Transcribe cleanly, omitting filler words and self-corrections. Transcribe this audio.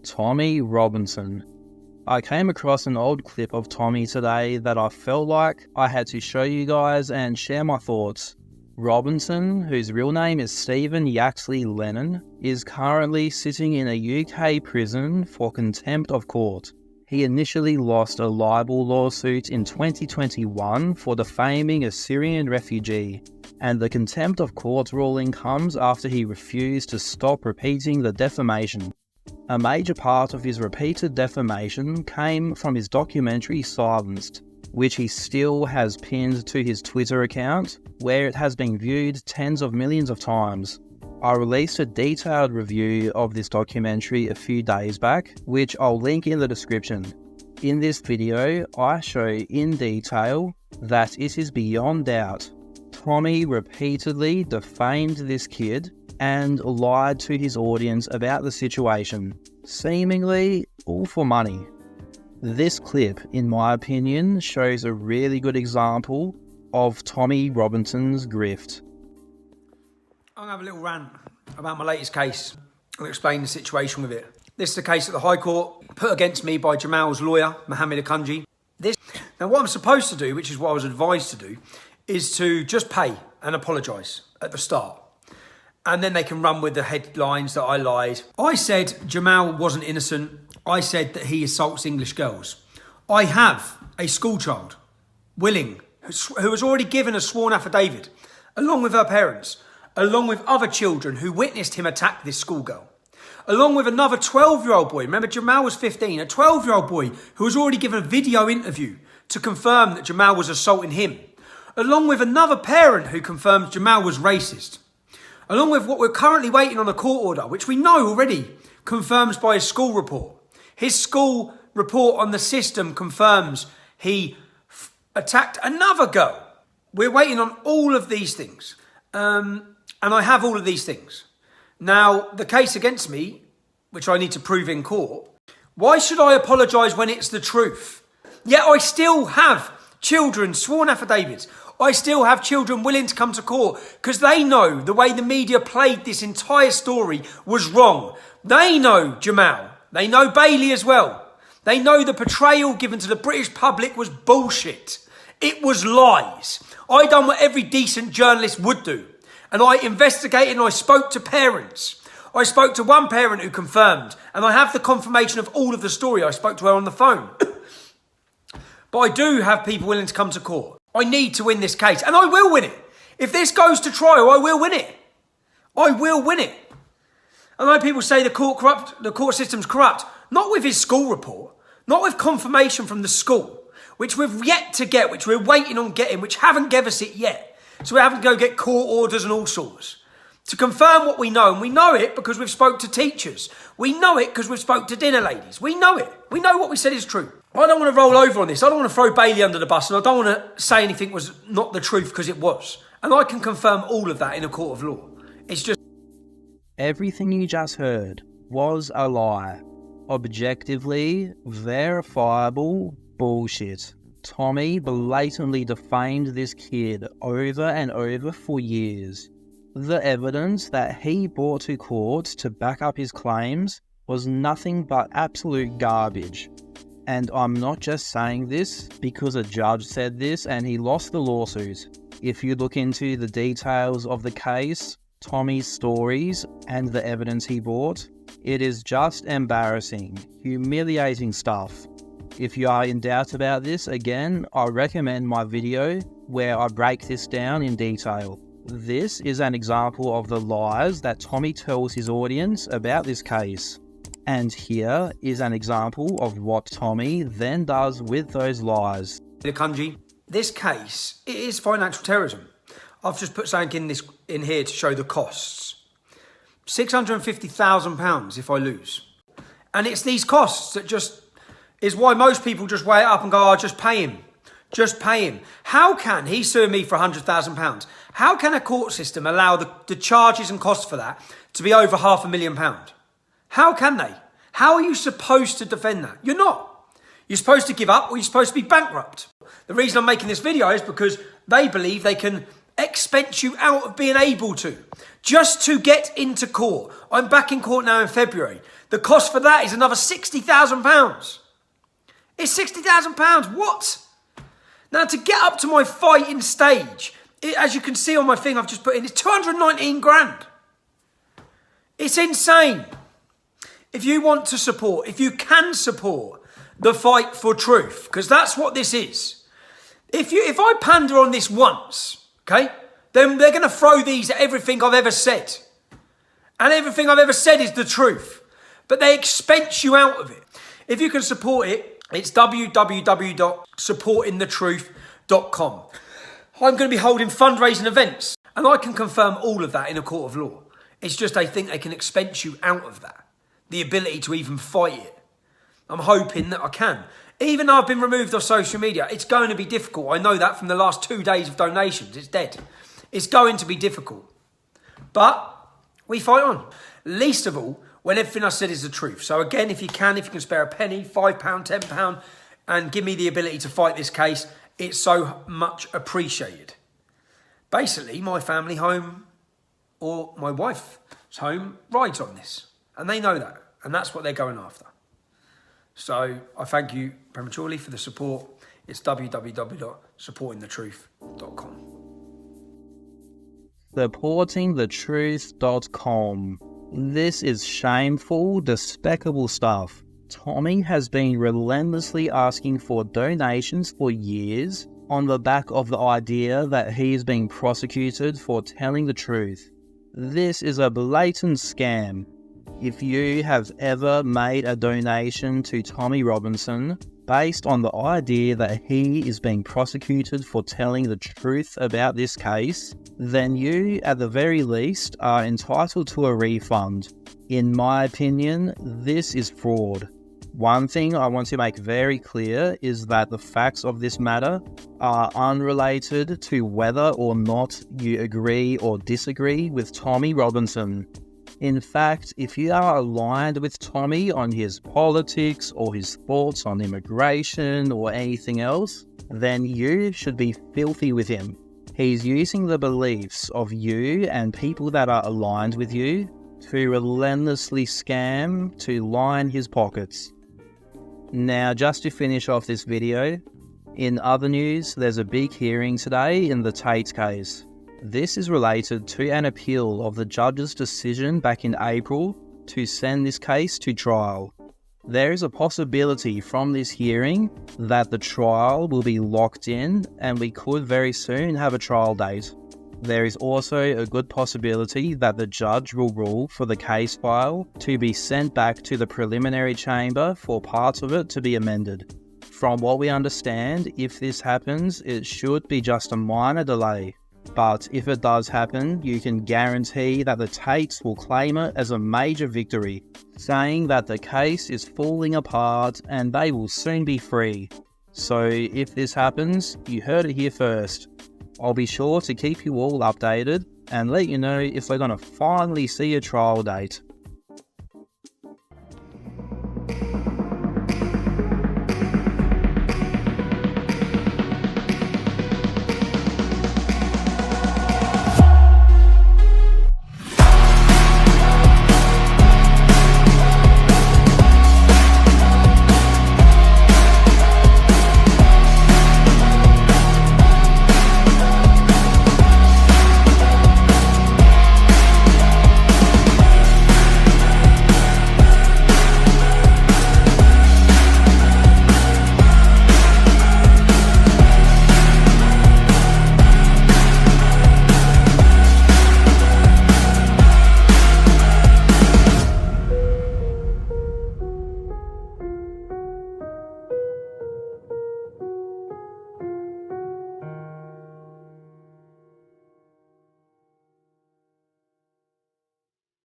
Tommy Robinson. I came across an old clip of Tommy today that I felt like I had to show you guys and share my thoughts. Robinson, whose real name is Stephen Yaxley Lennon, is currently sitting in a UK prison for contempt of court. He initially lost a libel lawsuit in 2021 for defaming a Syrian refugee, and the contempt of court ruling comes after he refused to stop repeating the defamation. A major part of his repeated defamation came from his documentary Silenced, which he still has pinned to his Twitter account, where it has been viewed tens of millions of times. I released a detailed review of this documentary a few days back, which I'll link in the description. In this video, I show in detail that it is beyond doubt Tommy repeatedly defamed this kid and lied to his audience about the situation, seemingly all for money. This clip, in my opinion, shows a really good example of Tommy Robinson's grift. I'm going to have a little rant about my latest case and explain the situation with it. This is the case at the High Court put against me by Jamal's lawyer, Mohammed Akunji. Now what I'm supposed to do, which is what I was advised to do, is to just pay and apologise at the start. And then they can run with the headlines that I lied. I said Jamal wasn't innocent. I said that he assaults English girls. I have a schoolchild, Willing, who has already given a sworn affidavit, along with her parents, along with other children who witnessed him attack this schoolgirl, along with another 12-year-old boy. Remember, Jamal was 15, a 12-year-old boy who was already given a video interview to confirm that Jamal was assaulting him, along with another parent who confirms Jamal was racist, along with what we're currently waiting on a court order, which we know already confirms by his school report. His school report on the system confirms he attacked another girl. We're waiting on all of these things. And I have all of these things. Now, the case against me, which I need to prove in court, why should I apologise when it's the truth? Yet I still have children, sworn affidavits. I still have children willing to come to court because they know the way the media played this entire story was wrong. They know Jamal. They know Bailey as well. They know the portrayal given to the British public was bullshit. It was lies. I done what every decent journalist would do. And I investigated and I spoke to parents. I spoke to one parent who confirmed, and I have the confirmation of all of the story. I spoke to her on the phone. But I do have people willing to come to court. I need to win this case, and I will win it. If this goes to trial, I will win it. I will win it. I know people say the court system's corrupt. Not with his school report, not with confirmation from the school, which we've yet to get, which we're waiting on getting, which haven't given us it yet. So we haven't to go get court orders and all sorts. To confirm what we know, and we know it because we've spoke to teachers. We know it because we've spoke to dinner ladies. We know it. We know what we said is true. I don't want to roll over on this. I don't want to throw Bailey under the bus, and I don't want to say anything was not the truth because it was. And I can confirm all of that in a court of law. It's just... Everything you just heard was a lie. Objectively, verifiable bullshit. Tommy blatantly defamed this kid over and over for years. The evidence that he brought to court to back up his claims was nothing but absolute garbage. And I'm not just saying this because a judge said this and he lost the lawsuit. If you look into the details of the case, Tommy's stories, and the evidence he brought, it is just embarrassing, humiliating stuff. If you are in doubt about this, again, I recommend my video where I break this down in detail. This is an example of the lies that Tommy tells his audience about this case. And here is an example of what Tommy then does with those lies. Akunji, this case, it is financial terrorism. I've just put something in here to show the costs. £650,000 if I lose. And it's these costs that just is why most people just weigh it up and go, oh, just pay him. Just pay him. How can he sue me for £100,000? How can a court system allow the charges and costs for that to be over £500,000? How can they? How are you supposed to defend that? You're not. You're supposed to give up or you're supposed to be bankrupt. The reason I'm making this video is because they believe they can expense you out of being able to. Just to get into court. I'm back in court now in February. The cost for that is another £60,000. It's £60,000. What? Now, to get up to my fighting stage, as you can see on my thing I've just put in, it's 219 grand. It's insane. If you want to support, if you can support the fight for truth, because that's what this is. If I pander on this once, okay, then they're going to throw these at everything I've ever said. And everything I've ever said is the truth. But they expense you out of it. If you can support it, it's www.supportingthetruth.com. I'm going to be holding fundraising events. And I can confirm all of that in a court of law. It's just they think they can expense you out of that. The ability to even fight it. I'm hoping that I can. Even though I've been removed off social media, it's going to be difficult. I know that from the last 2 days of donations. It's dead. It's going to be difficult. But we fight on. Least of all, when everything I said is the truth. So again, if you can spare a penny, £5, £10, and give me the ability to fight this case, it's so much appreciated. Basically, my family home or my wife's home rides on this. And they know that. And that's what they're going after. So I thank you prematurely for the support. It's www.supportingthetruth.com. Supportingthetruth.com. This is shameful, despicable stuff. Tommy has been relentlessly asking for donations for years on the back of the idea that he is being prosecuted for telling the truth. This is a blatant scam. If you have ever made a donation to Tommy Robinson based on the idea that he is being prosecuted for telling the truth about this case, then you, at the very least, are entitled to a refund. In my opinion, this is fraud. One thing I want to make very clear is that the facts of this matter are unrelated to whether or not you agree or disagree with Tommy Robinson. In fact, if you are aligned with Tommy on his politics or his thoughts on immigration or anything else, then you should be filthy with him. He's using the beliefs of you and people that are aligned with you to relentlessly scam to line his pockets. Now, just to finish off this video, in other news, there's a big hearing today in the Tate case. This is related to an appeal of the judge's decision back in April to send this case to trial. There is a possibility from this hearing that the trial will be locked in and we could very soon have a trial date. There is also a good possibility that the judge will rule for the case file to be sent back to the preliminary chamber for parts of it to be amended. From what we understand, if this happens, it should be just a minor delay. But if it does happen, you can guarantee that the Tates will claim it as a major victory, saying that the case is falling apart and they will soon be free. So if this happens, you heard it here first. I'll be sure to keep you all updated and let you know if we're going to finally see a trial date.